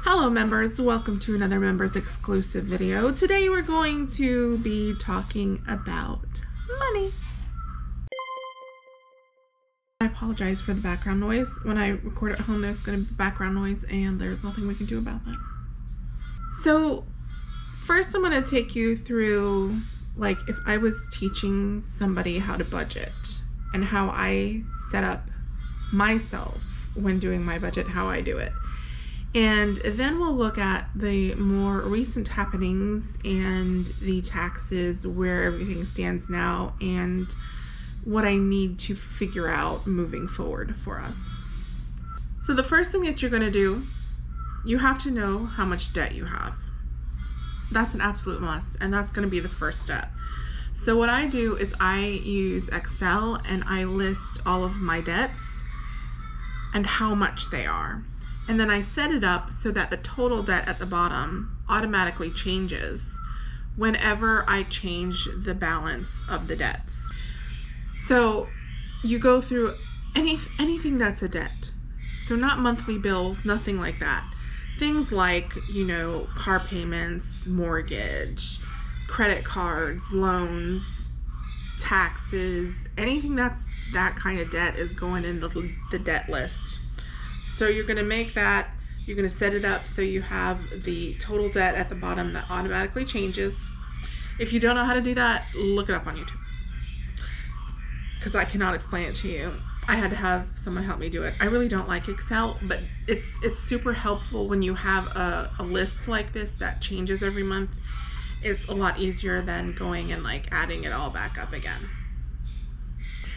Hello members, welcome to another members exclusive video. Today we're going to be talking about money. I apologize for the background noise. When I record at home there's going to be background noise and there's nothing we can do about that. So first I'm going to take you through like if I was teaching somebody how to budget and how I set up myself when doing my budget, how I do it. And then we'll look at the more recent happenings and the taxes, where everything stands now, and what I need to figure out moving forward for us. So the first thing that you're going to do, you have to know how much debt you have. That's an absolute must, and that's going to be the first step. So what I do is I use Excel and I list all of my debts and how much they are. And then I set it up so that the total debt at the bottom automatically changes whenever I change the balance of the debts. So you go through anything that's a debt. So not monthly bills, nothing like that. Things like, you know, car payments, mortgage, credit cards, loans, taxes, anything that's that kind of debt is going in the debt list. So you're going to make that, you're going to set it up so you have the total debt at the bottom that automatically changes. If you don't know how to do that, look it up on YouTube, because I cannot explain it to you. I had to have someone help me do it. I really don't like Excel, but it's super helpful when you have a list like this that changes every month. It's a lot easier than going and like adding it all back up again.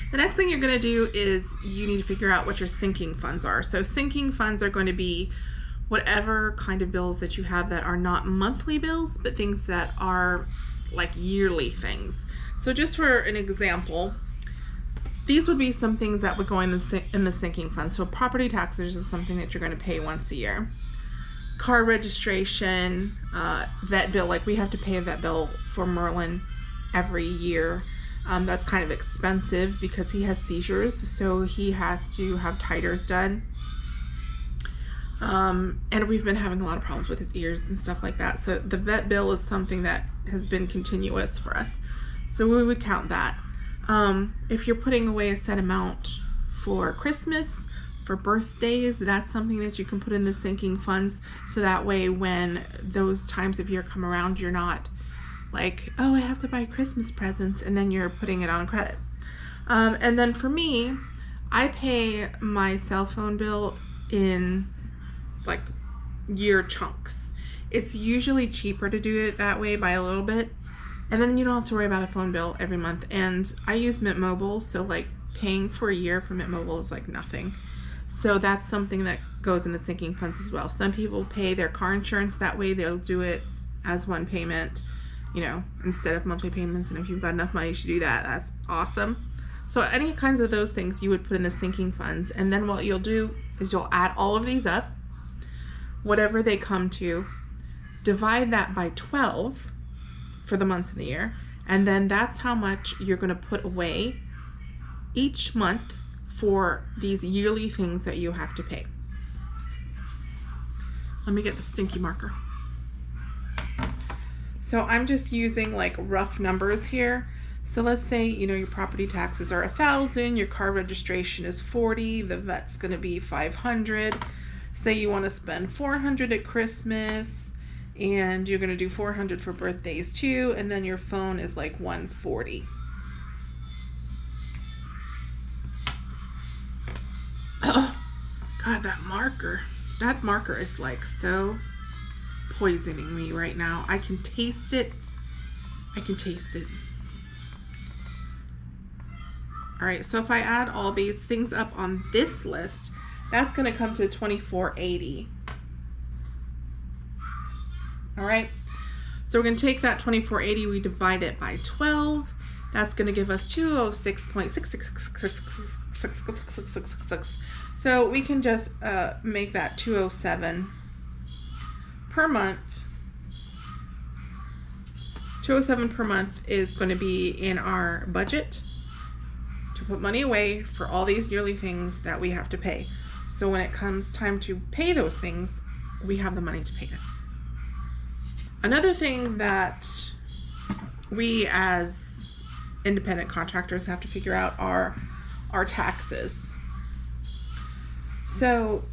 The next thing you're going to do is you need to figure out what your sinking funds are. So sinking funds are going to be whatever kind of bills that you have that are not monthly bills, but things that are like yearly things. So just for an example, these would be some things that would go in the sinking fund. So property taxes is something that you're going to pay once a year. Car registration, vet bill, like we have to pay a vet bill for Merlin every year. That's kind of expensive because he has seizures, so he has to have titers done. And we've been having a lot of problems with his ears and stuff like that. So the vet bill is something that has been continuous for us. So we would count that. If you're putting away a set amount for Christmas, for birthdays, that's something that you can put in the sinking funds. So that way when those times of year come around, you're not like, oh, I have to buy Christmas presents, and then you're putting it on credit. And then for me, I pay my cell phone bill in like year chunks. It's usually cheaper to do it that way by a little bit, and then you don't have to worry about a phone bill every month. And I use Mint Mobile, so like paying for a year for Mint Mobile is like nothing. So that's something that goes in the sinking funds as well. Some people pay their car insurance that way. They'll do it as one payment, you know, instead of monthly payments, and if you've got enough money to do that, that's awesome. So any kinds of those things you would put in the sinking funds, and then what you'll do is you'll add all of these up, whatever they come to, divide that by 12 for the months in the year, and then that's how much you're going to put away each month for these yearly things that you have to pay. Let me get the stinky marker. So I'm just using like rough numbers here. So let's say, you know, your property taxes are 1,000, your car registration is 40, the vet's going to be 500. Say you want to spend 400 at Christmas, and you're going to do 400 for birthdays too, and then your phone is like 140. Oh, God, that marker is like so poisoning me right now. I can taste it. All right, so if I add all these things up on this list, that's going to come to $24.80. All right, so we're going to take that $24.80, we divide it by 12. That's going to give us 206.666666666. So we can just make that 207 per month. 207 per month is going to be in our budget to put money away for all these yearly things that we have to pay. So when it comes time to pay those things, we have the money to pay it. Another thing that we as independent contractors have to figure out are our taxes. So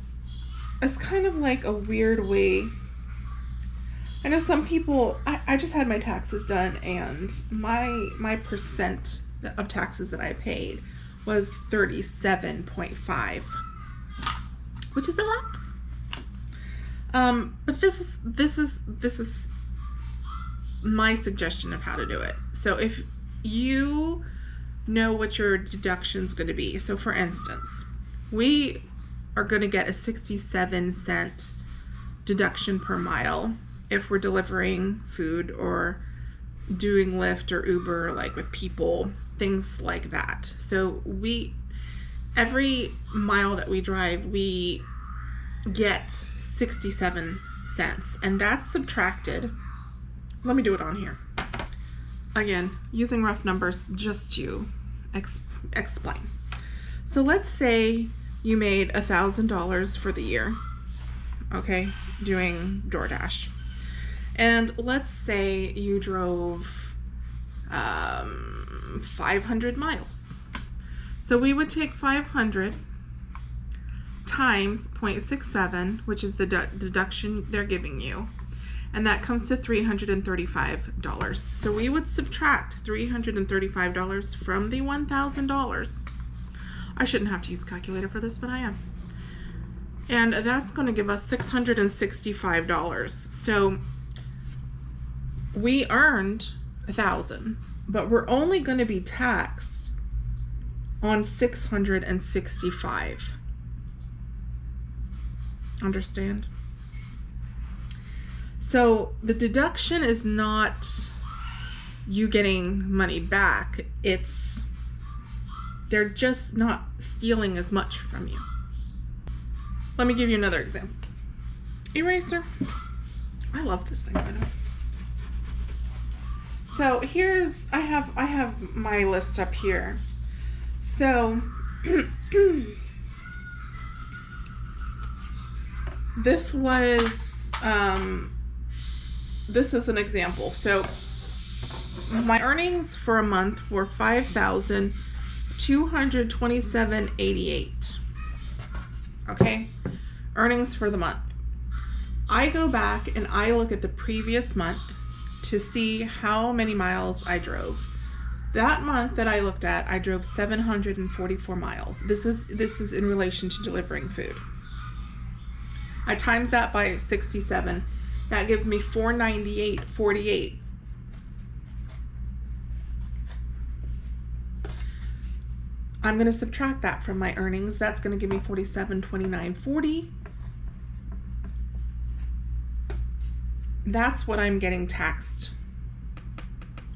it's kind of like a weird way. I know some people, I just had my taxes done, and my percent of taxes that I paid was 37.5, which is a lot. But this is my suggestion of how to do it. So if you know what your deduction is going to be, so for instance, we are going to get a 67-cent deduction per mile if we're delivering food or doing Lyft or Uber, like with people, things like that. So every mile that we drive, we get 67 cents, and that's subtracted. Let me do it on here. Again, using rough numbers just to explain. So let's say you made $1,000 for the year, okay, doing DoorDash. And let's say you drove 500 miles. So we would take 500 times 0.67, which is the deduction they're giving you, and that comes to $335. So we would subtract $335 from the $1,000. I shouldn't have to use a calculator for this, but I am. And that's going to give us $665. So we earned $1,000, but we're only going to be taxed on $665. Understand? So the deduction is not you getting money back. They're just not stealing as much from you. Let me give you another example. Eraser. I love this thing, by the way. So I have my list up here. So this is an example. So my earnings for a month were $5,227.88. Okay, earnings for the month. I go back and I look at the previous month to see how many miles I drove. That month that I looked at, I drove 744 miles. This is in relation to delivering food. I times that by 67. That gives me 498.48. I'm going to subtract that from my earnings. That's going to give me 47.29.40. That's what I'm getting taxed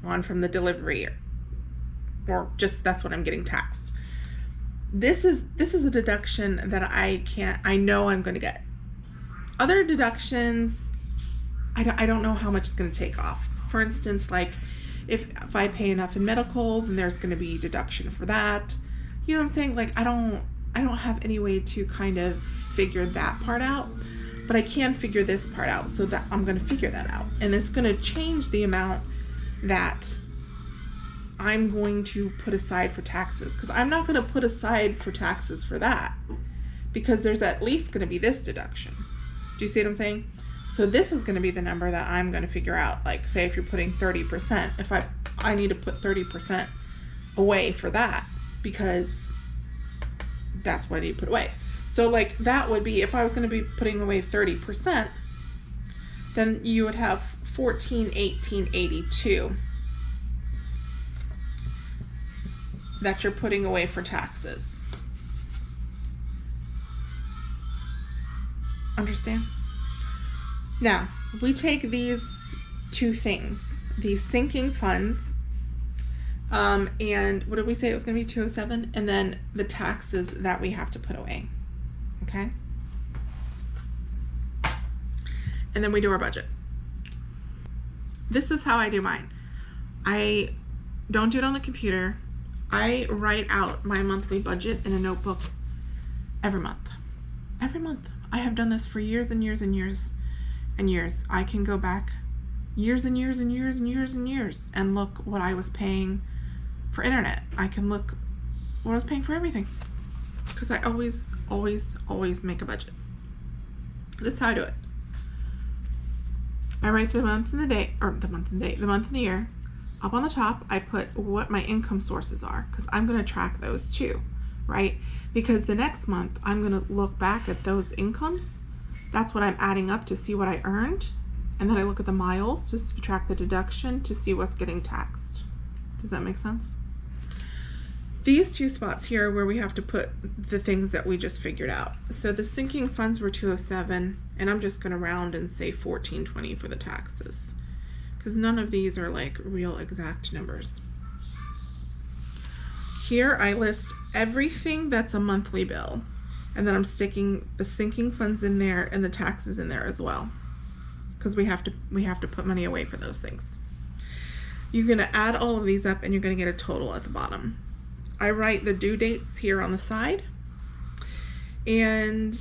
on from the delivery, or just that's what I'm getting taxed. This is a deduction that I know I'm going to get. Other deductions, I don't know how much it's going to take off. For instance, like if I pay enough in medical, then there's going to be deduction for that. You know what I'm saying? Like I don't have any way to kind of figure that part out, but I can figure this part out, so that I'm going to figure that out. And it's going to change the amount that I'm going to put aside for taxes, because I'm not going to put aside for taxes for that, because there's at least going to be this deduction. Do you see what I'm saying? So this is going to be the number that I'm going to figure out. Like say if you're putting 30%, if I need to put 30% away for that, because that's what I need to put away. So like that would be, if I was going to be putting away 30%, then you would have $1418.82 that you're putting away for taxes. Understand? Now, we take these two things, these sinking funds, and what did we say it was going to be, 207, and then the taxes that we have to put away. Okay? And then we do our budget. This is how I do mine. I don't do it on the computer. I write out my monthly budget in a notebook every month. Every month. I have done this for years and years and years and years. I can go back years and years and years and years and years and look what I was paying for internet. I can look what I was paying for everything, because I always make a budget. This is how I do it. I write the month and the day, or the month and the year. Up on the top, I put what my income sources are, because I'm going to track those too, right? Because the next month, I'm going to look back at those incomes. That's what I'm adding up to see what I earned. And then I look at the miles to subtract the deduction to see what's getting taxed. Does that make sense? These two spots here are where we have to put the things that we just figured out. So the sinking funds were 207, and I'm just going to round and say 1420 for the taxes, because none of these are like real exact numbers. Here I list everything that's a monthly bill, and then I'm sticking the sinking funds in there and the taxes in there as well, because we have to put money away for those things. You're going to add all of these up and you're going to get a total at the bottom. I write the due dates here on the side, and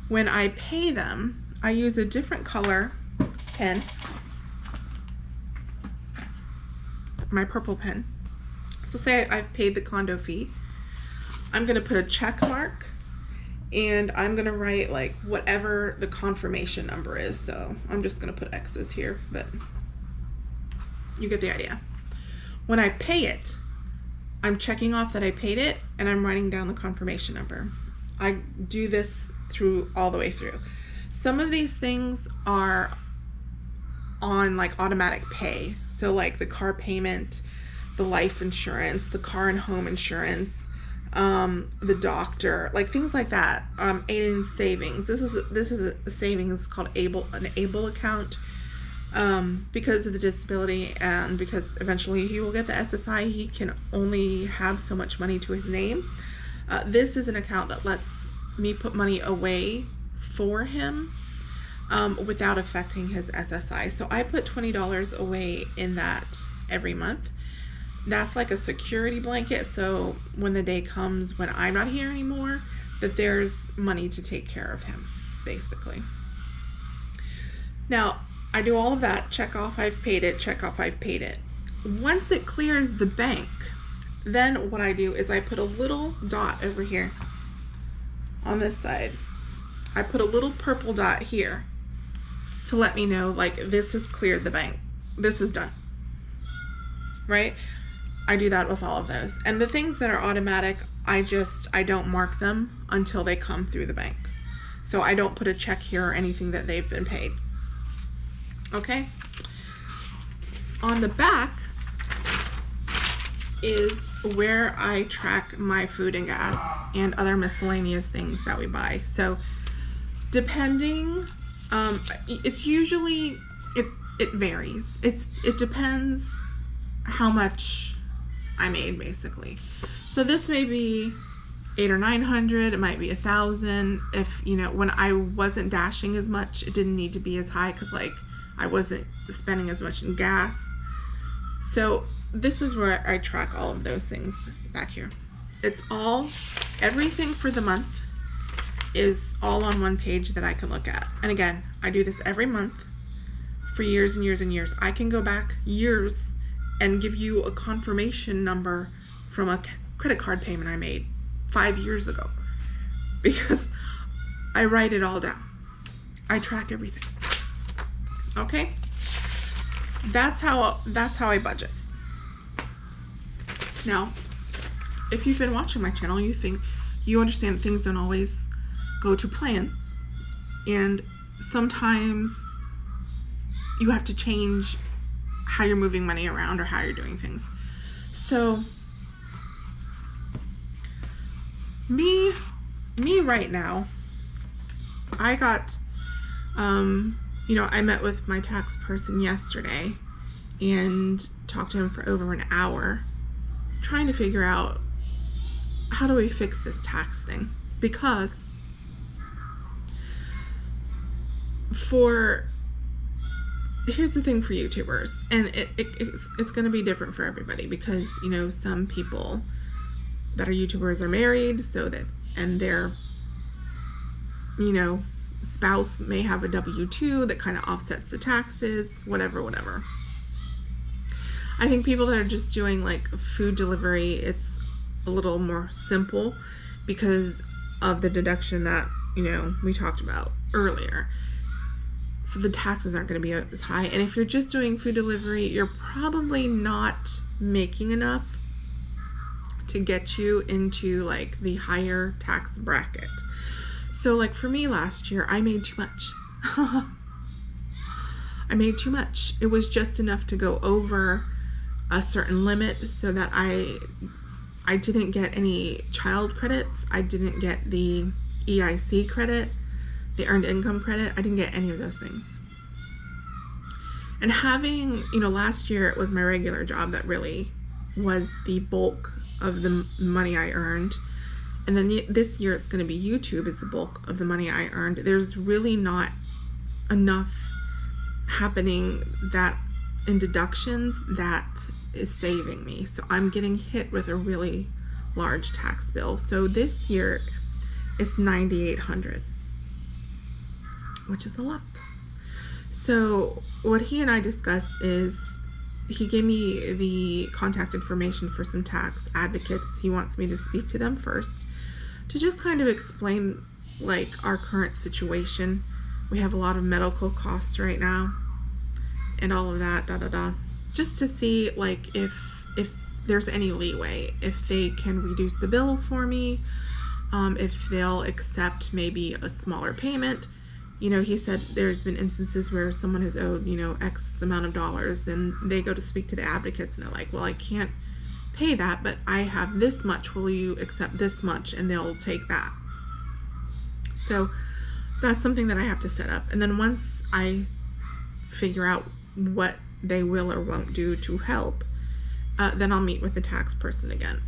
when I pay them, I use a different color pen, my purple pen. So say I've paid the condo fee, I'm going to put a check mark, and I'm going to write like whatever the confirmation number is. So I'm just going to put X's here, but you get the idea. When I pay it, I'm checking off that I paid it, and I'm writing down the confirmation number. I do this through all the way through. Some of these things are on like automatic pay. So like the car payment, the life insurance, the car and home insurance, the doctor, like things like that. Aid in savings. This is a savings called an ABLE account. Because of the disability, and because eventually he will get the SSI, he can only have so much money to his name. This is an account that lets me put money away for him without affecting his SSI. So I put $20 away in that every month. That's like a security blanket, so when the day comes when I'm not here anymore, that there's money to take care of him, basically. Now, I do all of that, check off I've paid it, check off I've paid it. Once it clears the bank, then what I do is I put a little dot over here on this side. I put a little purple dot here to let me know like this has cleared the bank. This is done, right? I do that with all of those. And the things that are automatic, I don't mark them until they come through the bank. So I don't put a check here or anything that they've been paid. Okay, on the back is where I track my food and gas and other miscellaneous things that we buy. So depending, it's usually, it varies. It depends how much I made, basically. So this may be $800 or $900, it might be $1,000. If, you know, when I wasn't dashing as much, it didn't need to be as high, because like I wasn't spending as much in gas. So this is where I track all of those things back here. It's all, everything for the month is all on one page that I can look at. And again, I do this every month for years and years and years. I can go back years and give you a confirmation number from a credit card payment I made 5 years ago, because I write it all down. I track everything. Okay, that's how I budget. Now, if you've been watching my channel, you understand things don't always go to plan, and sometimes you have to change how you're moving money around or how you're doing things. So me right now, I got you know, I met with my tax person yesterday and talked to him for over an hour trying to figure out how do we fix this tax thing, because here's the thing for YouTubers, and it's going to be different for everybody, because, you know, some people that are YouTubers are married, so that, and they're you know, spouse may have a W-2 that kind of offsets the taxes, whatever. I think people that are just doing like food delivery, it's a little more simple because of the deduction that, you know, we talked about earlier. So the taxes aren't going to be as high. And if you're just doing food delivery, you're probably not making enough to get you into like the higher tax bracket. So like for me last year, I made too much. I made too much. It was just enough to go over a certain limit so that I didn't get any child credits. I didn't get the EIC credit, the earned income credit. I didn't get any of those things. And having, you know, last year it was my regular job that really was the bulk of the money I earned. And then this year it's going to be YouTube is the bulk of the money I earned. There's really not enough happening that in deductions that is saving me. So I'm getting hit with a really large tax bill. So this year it's $9,800, which is a lot. So what he and I discussed is he gave me the contact information for some tax advocates. He wants me to speak to them first to just kind of explain like our current situation. We have a lot of medical costs right now and all of that, just to see like if there's any leeway, if they can reduce the bill for me, if they'll accept maybe a smaller payment. You know, he said there's been instances where someone has owed, you know, X amount of dollars and they go to speak to the advocates and they're like, well, I can't pay that, but I have this much. Will you accept this much? And they'll take that. So that's something that I have to set up. And then once I figure out what they will or won't do to help, then I'll meet with the tax person again.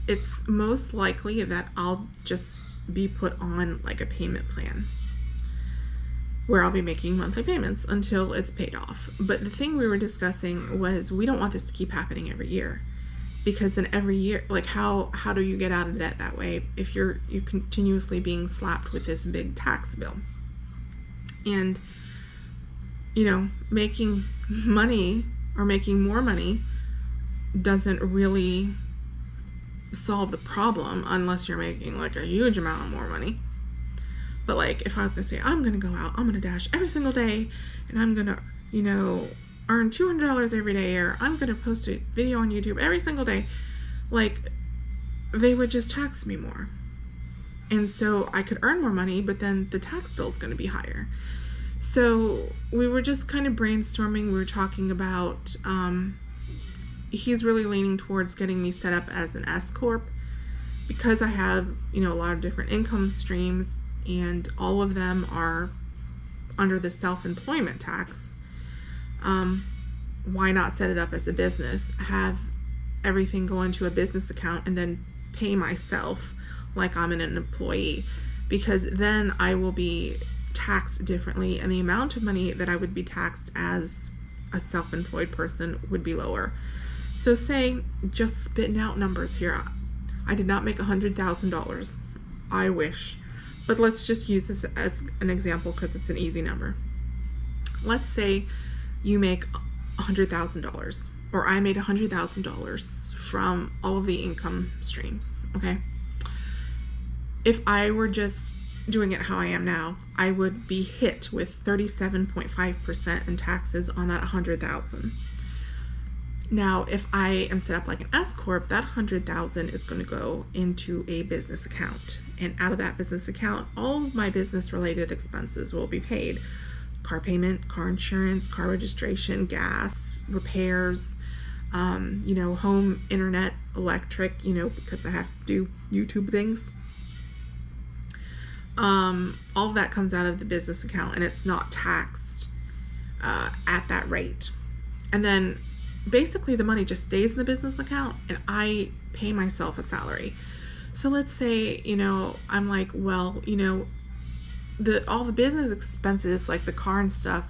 It's most likely that I'll just be put on like a payment plan where I'll be making monthly payments until it's paid off. But the thing we were discussing was we don't want this to keep happening every year, because then every year, like how do you get out of debt that way if you're continuously being slapped with this big tax bill? And you know, making money or making more money doesn't really solve the problem unless you're making like a huge amount of more money. But like if I was gonna say I'm gonna go out, I'm gonna dash every single day and I'm gonna, you know, earn $200 every day, or I'm gonna post a video on YouTube every single day, like they would just tax me more. And so I could earn more money, but then the tax bill is gonna be higher. So we were just kind of brainstorming. We were talking about, he's really leaning towards getting me set up as an S Corp because I have, you know, a lot of different income streams and all of them are under the self-employment tax. Why not set it up as a business, have everything go into a business account and then pay myself like I'm an employee, because then I will be taxed differently and the amount of money that I would be taxed as a self-employed person would be lower. So say, just spitting out numbers here, I did not make $100,000. I wish, but let's just use this as an example because it's an easy number. Let's say you make $100,000, or I made $100,000 from all of the income streams, okay? If I were just doing it how I am now, I would be hit with 37.5% in taxes on that $100,000. Now, if I am set up like an S Corp, that $100,000 is going to go into a business account. And out of that business account, all of my business related expenses will be paid. Car payment, car insurance, car registration, gas, repairs, you know, home, internet, electric, you know, because I have to do YouTube things. All of that comes out of the business account and it's not taxed at that rate. And then basically the money just stays in the business account and I pay myself a salary. So let's say, you know, I'm like, well, you know, all the business expenses like the car and stuff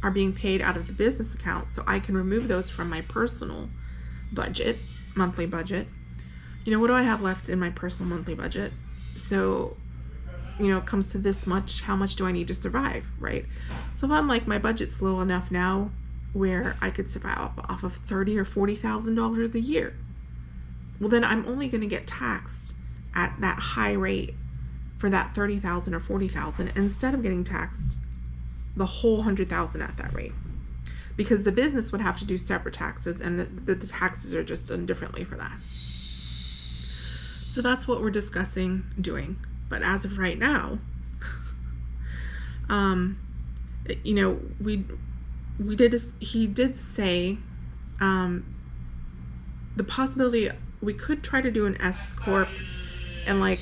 are being paid out of the business account, so I can remove those from my personal budget, monthly budget. You know, what do I have left in my personal monthly budget? So comes to this much, how much do I need to survive, right? So if I'm like, my budget's low enough now where I could survive off of $30,000 or $40,000 a year, well, then I'm only going to get taxed at that high rate for that $30,000 or $40,000 instead of getting taxed the whole $100,000 at that rate, because the business would have to do separate taxes, and the taxes are just done differently for that. So that's what we're discussing doing. But as of right now, he did say the possibility we could try to do an S corp and like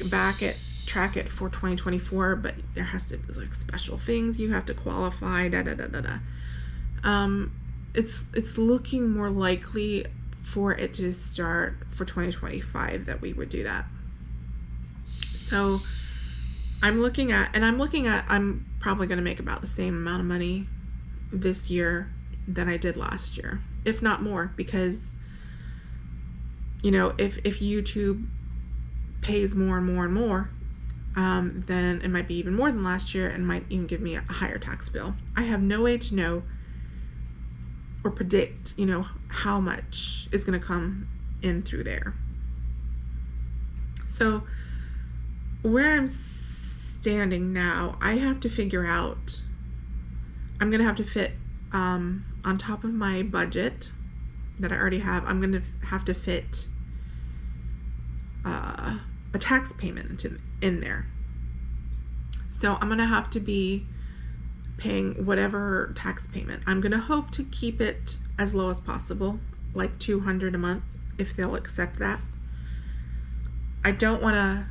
track it for 2024, but there has to be like special things you have to qualify, it's looking more likely for it to start for 2025 that we would do that. So I'm probably going to make about the same amount of money this year than I did last year, if not more, because if YouTube pays more and more and more, then it might be even more than last year and might even give me a higher tax bill. I have no way to know or predict, how much is going to come in through there. So where I'm standing now, I have to figure out, I'm going to have to fit, on top of my budget that I already have, I'm going to have to fit a tax payment in there. So I'm going to have to be paying whatever tax payment. I'm going to hope to keep it as low as possible, like $200 a month, if they'll accept that. I don't want to,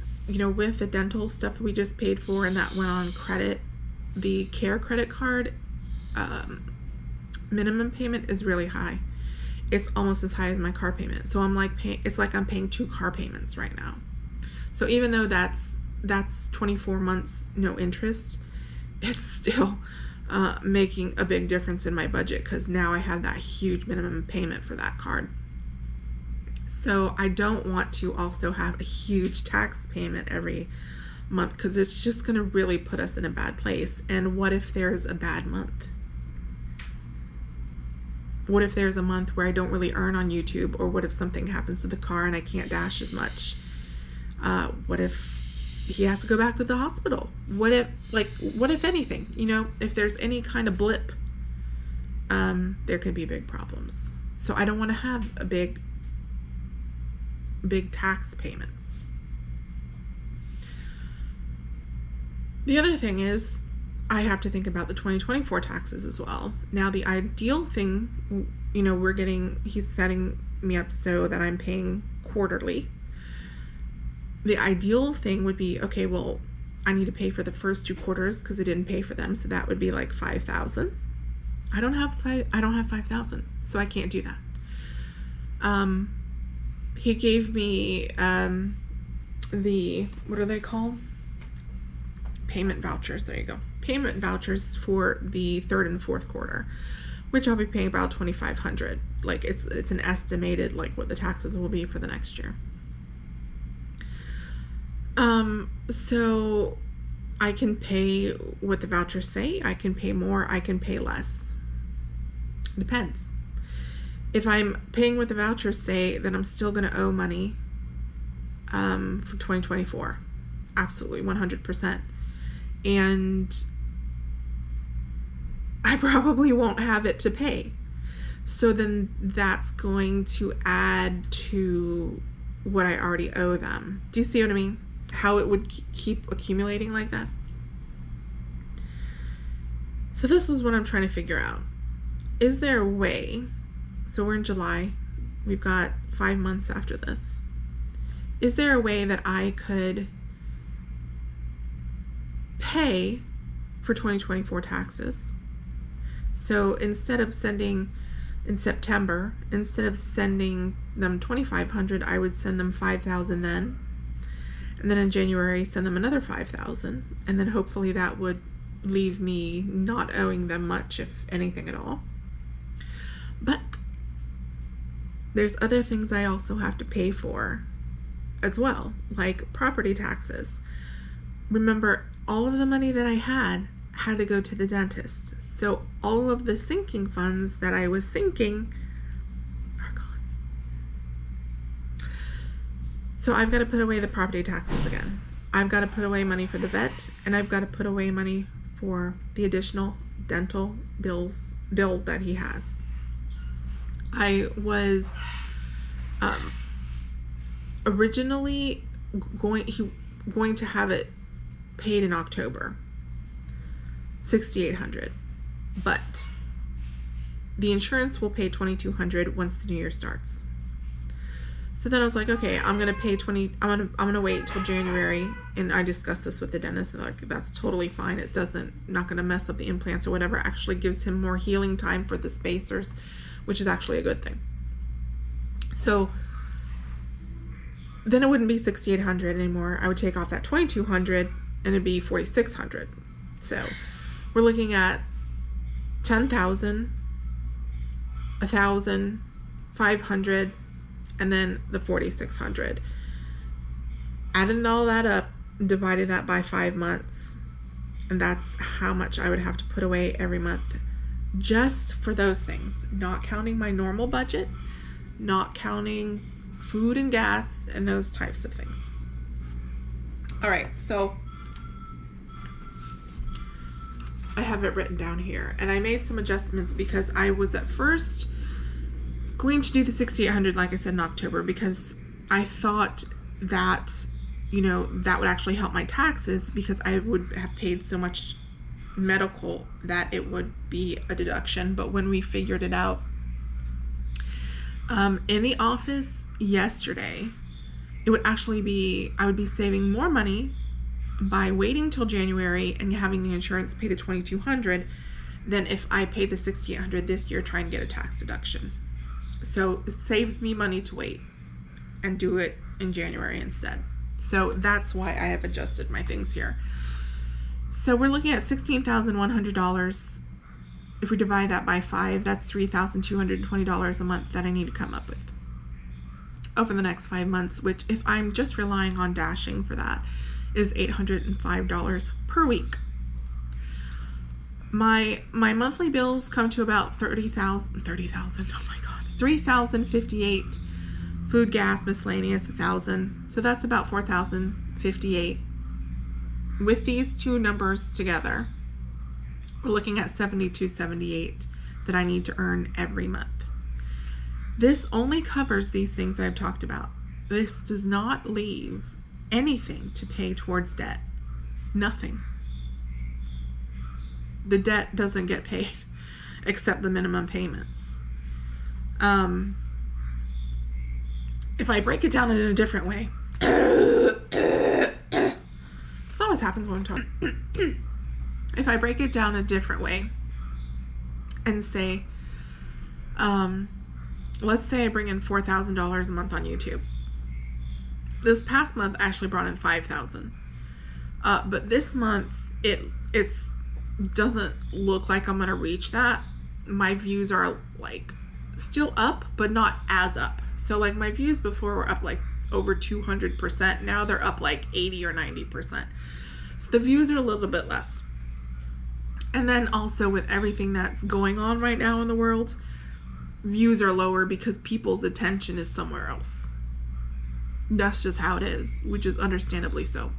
with the dental stuff we just paid for and that went on credit, the care credit card minimum payment is really high. It's almost as high as my car payment. So I'm like it's like I'm paying 2 car payments right now. So even though that's 24 months no interest, it's still making a big difference in my budget, because now I have that huge minimum payment for that card. So I don't want to also have a huge tax payment every month, because it's just going to really put us in a bad place. And what if there's a bad month? What if there's a month where I don't really earn on YouTube? Or what if something happens to the car and I can't dash as much? What if he has to go back to the hospital? What if anything, if there's any kind of blip, there could be big problems. So I don't want to have a big tax payment. The other thing is, I have to think about the 2024 taxes as well. Now, the ideal thing, he's setting me up so that I'm paying quarterly. The ideal thing would be, okay, well, I need to pay for the first 2 quarters because I didn't pay for them, so that would be like $5,000. I don't have $5,000, so I can't do that. He gave me what are they called? Payment vouchers. There you go. Payment vouchers for the 3rd and 4th quarter, which I'll be paying about $2,500. Like it's an estimated like what the taxes will be for the next year. So I can pay what the vouchers say. I can pay more. I can pay less. Depends. If I'm paying what the vouchers say, then I'm still going to owe money for 2024. Absolutely, 100%. And I probably won't have it to pay. So then that's going to add to what I already owe them. Do you see what I mean? How it would keep accumulating like that? So this is what I'm trying to figure out. Is there a way, so we're in July, we've got 5 months after this. Is there a way that I could pay for 2024 taxes? So instead of sending in September, instead of sending them $2,500, I would send them $5,000 then. And then in January, send them another $5,000. And then hopefully that would leave me not owing them much, if anything at all. But there's other things I also have to pay for as well, like property taxes. Remember, all of the money that I had to go to the dentist. So all of the sinking funds that I was sinking are gone. So I've got to put away the property taxes again. I've got to put away money for the vet, and I've got to put away money for the additional dental bill that he has. I was originally going to have it paid in October, $6,800, but the insurance will pay $2,200 once the new year starts. So then I was like, okay, I'm gonna pay I'm gonna wait till January, and I discussed this with the dentist, and like, that's totally fine. It not gonna mess up the implants or whatever. It actually gives him more healing time for the spacers, which is actually a good thing. So then it wouldn't be $6,800 anymore. I would take off that $2,200, and it'd be $4,600. So we're looking at $10,000, $1,000, $500, and then the $4,600. Added all that up, divided that by 5 months, and that's how much I would have to put away every month just for those things, not counting my normal budget, not counting food and gas and those types of things. All right, so I have it written down here, and I made some adjustments because I was at first going to do the $6,800, like I said, in October, because I thought that, you know, that would actually help my taxes, because I would have paid so much medical that it would be a deduction. But when we figured it out in the office yesterday, it would actually be, I would be saving more money by waiting till January and having the insurance pay the $2,200 than if I paid the $6,800 this year trying to get a tax deduction. So it saves me money to wait and do it in January instead. So that's why I have adjusted my things here. So we're looking at $16,100. If we divide that by 5, that's $3,220 a month that I need to come up with over the next 5 months, which, if I'm just relying on dashing for that, is $805 per week. My monthly bills come to about $30,000, oh my God, $3,058. Food, gas, miscellaneous, $1,000. So that's about $4,058. With these two numbers together, we're looking at $7,278 that I need to earn every month. This only covers these things I've talked about. This does not leave anything to pay towards debt. Nothing. The debt doesn't get paid except the minimum payments. If I break it down in a different way, this always happens when I'm talking. If I break it down a different way and say, let's say I bring in $4,000 a month on YouTube. This past month I actually brought in $5,000. But this month it doesn't look like I'm gonna reach that. My views are like still up, but not as up. So like my views before were up like over 200%. Now they're up like 80 or 90%. So the views are a little bit less. And then also with everything that's going on right now in the world, views are lower because people's attention is somewhere else. That's just how it is, which is understandably so.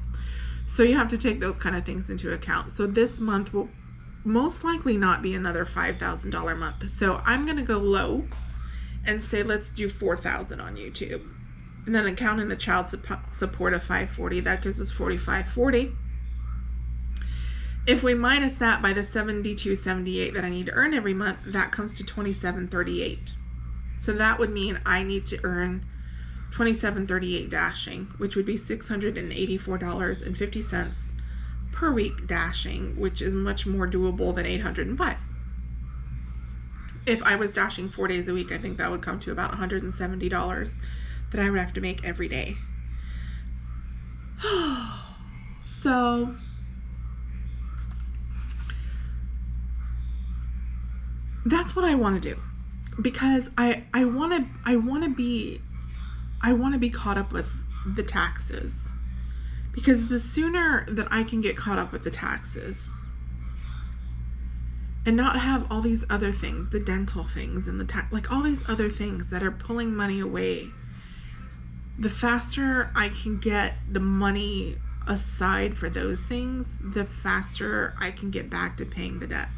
So you have to take those kind of things into account. So this month will most likely not be another $5,000 month. So I'm going to go low and say, let's do $4,000 on YouTube. And then counting the child support of $540, that gives us $4,540. If we minus that by the $72.78 that I need to earn every month, that comes to $27.38. So that would mean I need to earn $27.38 dashing, which would be $684.50 per week dashing, which is much more doable than $805. If I was dashing 4 days a week, I think that would come to about $170 that I would have to make every day. So that's what I want to do, because I want to be caught up with the taxes Because the sooner that I can get caught up with the taxes and not have all these other things, the dental things and the like all these other things that are pulling money away, the faster I can get the money aside for those things, the faster I can get back to paying the debt.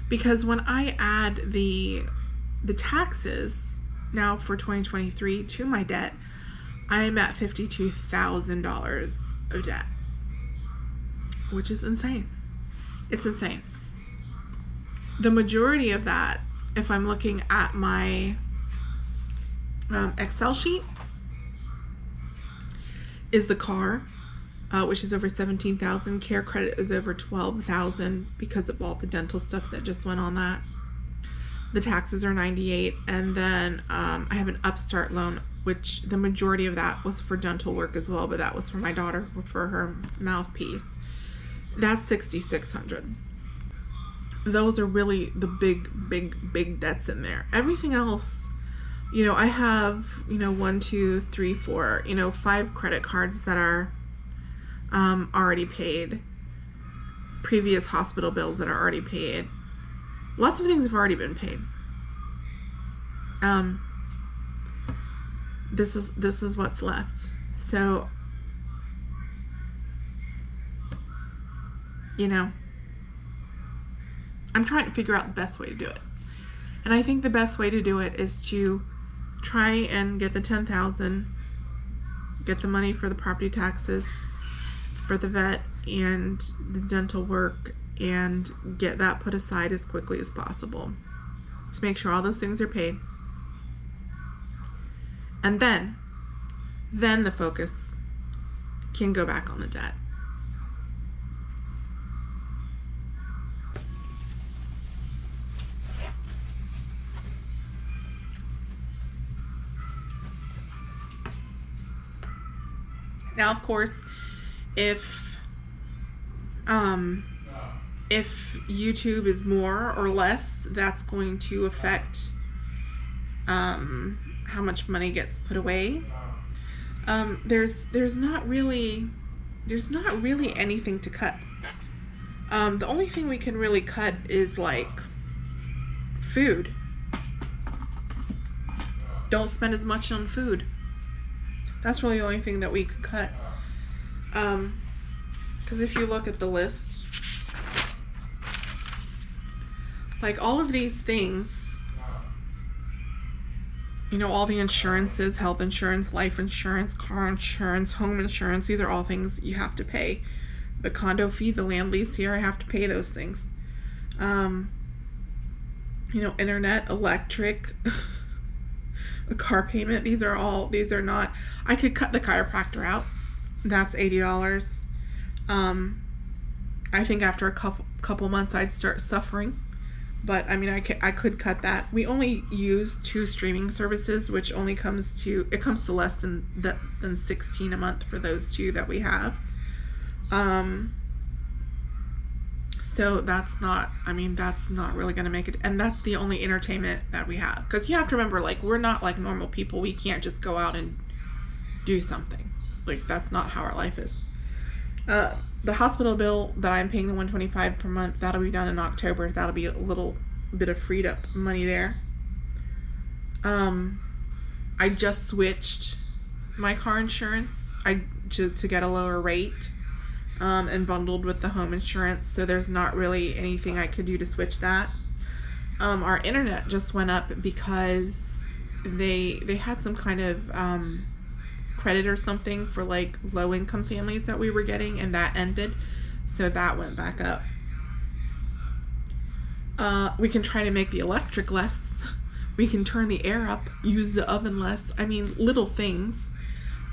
Because when I add the taxes now for 2023 to my debt, I'm at $52,000 of debt, which is insane. It's insane. The majority of that, if I'm looking at my Excel sheet, is the car, which is over $17,000. Care credit is over $12,000 because of all the dental stuff that just went on that. The taxes are $98,000, and then I have an Upstart loan, which the majority of that was for dental work as well, but that was for my daughter for her mouthpiece. That's $6,600. Those are really the big debts in there. Everything else, you know, I have, you know, 1, 2, 3, 4, you know, 5 credit cards that are already paid. Previous hospital bills that are already paid. Lots of things have already been paid. This is what's left. So, you know, I'm trying to figure out the best way to do it. And I think the best way to do it is to try and get the $10,000, get the money for the property taxes, for the vet and the dental work, and get that put aside as quickly as possible to make sure all those things are paid. And then the focus can go back on the debt. Now, of course, if YouTube is more or less, that's going to affect how much money gets put away. There's not really anything to cut. The only thing we can really cut is like food. Don't spend as much on food. That's really the only thing that we could cut. Because if you look at the list, like all of these things, you know, all the insurances, health insurance, life insurance, car insurance, home insurance, these are all things you have to pay. The condo fee, the land lease here, I have to pay those things. You know, internet, electric, a car payment, these are not, I could cut the chiropractor out. That's $80. I think after a couple months I'd start suffering, but I mean I could cut that. We only use 2 streaming services, which only comes to less than $16 a month for those 2 that we have. So that's not really gonna make it, and that's the only entertainment that we have, because you have to remember, like, we're not like normal people. We can't just go out and do something. Like, that's not how our life is. The hospital bill that I'm paying, the $125 per month, that'll be done in October. That'll be a little bit of freed up money there. I just switched my car insurance to get a lower rate, and bundled with the home insurance, so there's not really anything I could do to switch that. Our internet just went up because they had some kind of credit or something for like low-income families that we were getting, and that ended, so that went back up. We can try to make the electric less. We can turn the air up, use the oven less. I mean, little things,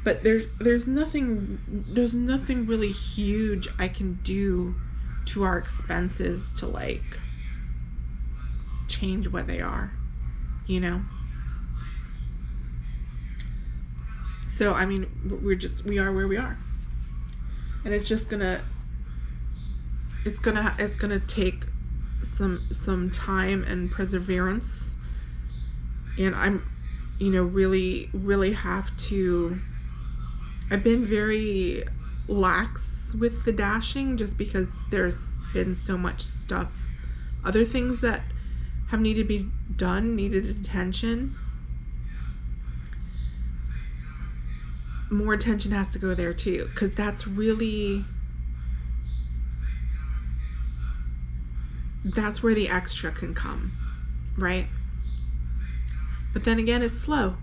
but there's nothing really huge I can do to our expenses to like change what they are, you know. So I mean, we are where we are, and it's gonna take some time and perseverance, and I'm, you know, really have to. I've been very lax with the dashing just because there's been so much stuff. Other things that have needed to be done, needed attention. More attention has to go there too, because that's where the extra can come, right? But then again, it's slow.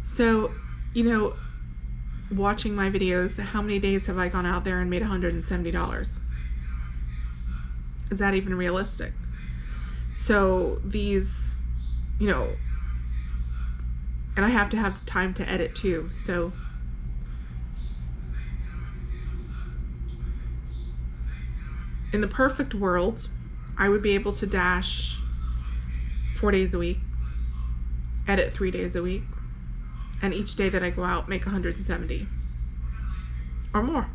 So, you know, watching my videos, how many days have I gone out there and made $170? Is that even realistic? So these, you know, and I have to have time to edit too. So in the perfect world, I would be able to dash 4 days a week, edit 3 days a week, and each day that I go out make 170 or more.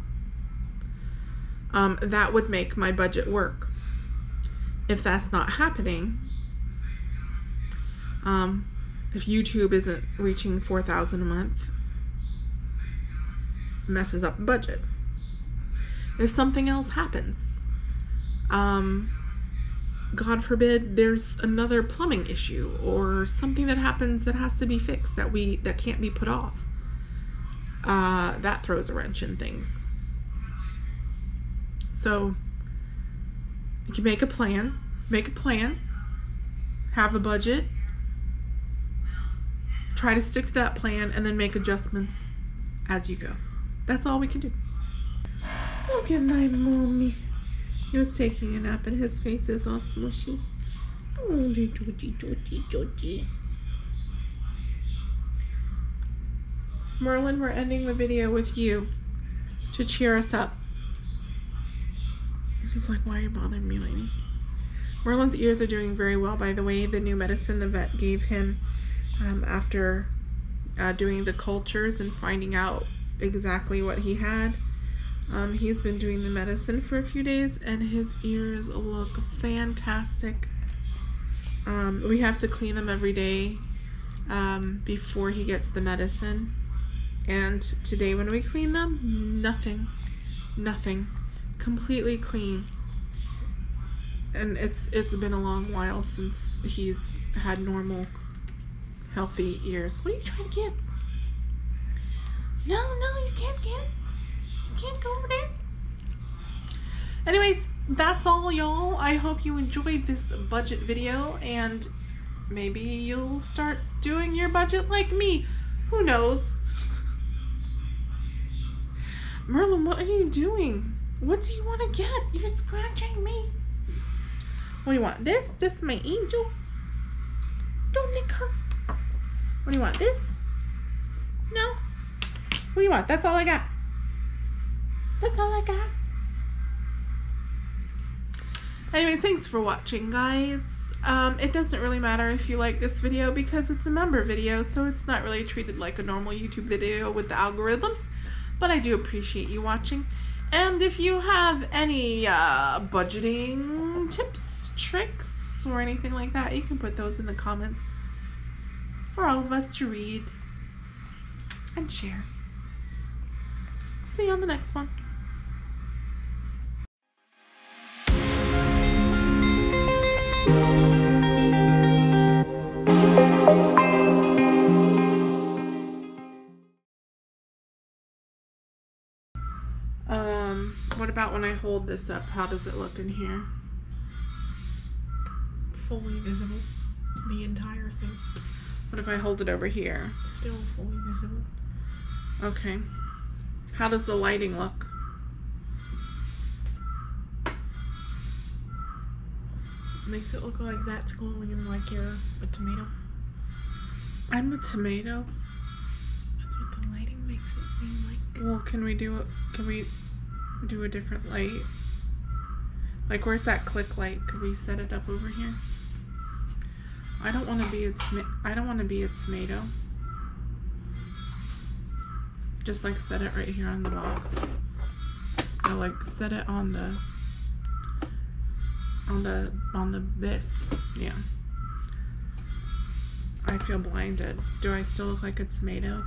That would make my budget work. If that's not happening, if YouTube isn't reaching 4,000 a month, messes up the budget. If something else happens, God forbid there's another plumbing issue or something that happens that has to be fixed that can't be put off, that throws a wrench in things. So you can make a plan, have a budget, try to stick to that plan, and then make adjustments as you go. That's all we can do. Oh, good night, Mommy. He was taking a nap and his face is all smushy. Oh, Georgie. Merlin, we're ending the video with you to cheer us up. He's like, why are you bothering me, lady? Merlin's ears are doing very well, by the way. The new medicine the vet gave him after doing the cultures and finding out exactly what he had. He's been doing the medicine for a few days and his ears look fantastic. We have to clean them every day before he gets the medicine. And today when we clean them, nothing. Completely clean. And it's been a long while since he's had normal, healthy ears. What are you trying to get? No, you can't get it. You can't go over there. Anyways, that's all, y'all. I hope you enjoyed this budget video, and maybe you'll start doing your budget like me. Who knows? Merlin, what are you doing? What do you want to get? You're scratching me. What do you want? This? This is my angel. Don't lick her. What do you want? This? No? What do you want? That's all I got. That's all I got. Anyways, thanks for watching, guys. It doesn't really matter if you like this video because it's a member video, so it's not really treated like a normal YouTube video with the algorithms. But I do appreciate you watching. And if you have any budgeting tips, tricks, or anything like that, you can put those in the comments for all of us to read and share. See you on the next one. What about when I hold this up? How does it look in here? Fully visible. The entire thing. What if I hold it over here? Still fully visible. Okay. How does the lighting look? Makes it look like that's glowing like you're a tomato. I'm a tomato. That's what the lighting makes it seem like. Well, can we do a different light? Like, where's that click light? Could we set it up over here? I don't want to be a tomato. Just like set it right here on the box. Or like set it on the this. Yeah. I feel blinded. Do I still look like a tomato?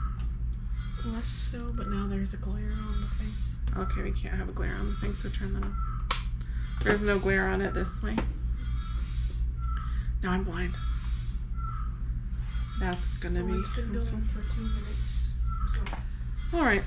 Less so, but now there's a glare on the thing. Okay, we can't have a glare on the thing, so turn that off. There's no glare on it this way. Now I'm blind. That's gonna be It's been helpful. going for 2 minutes. So. All right.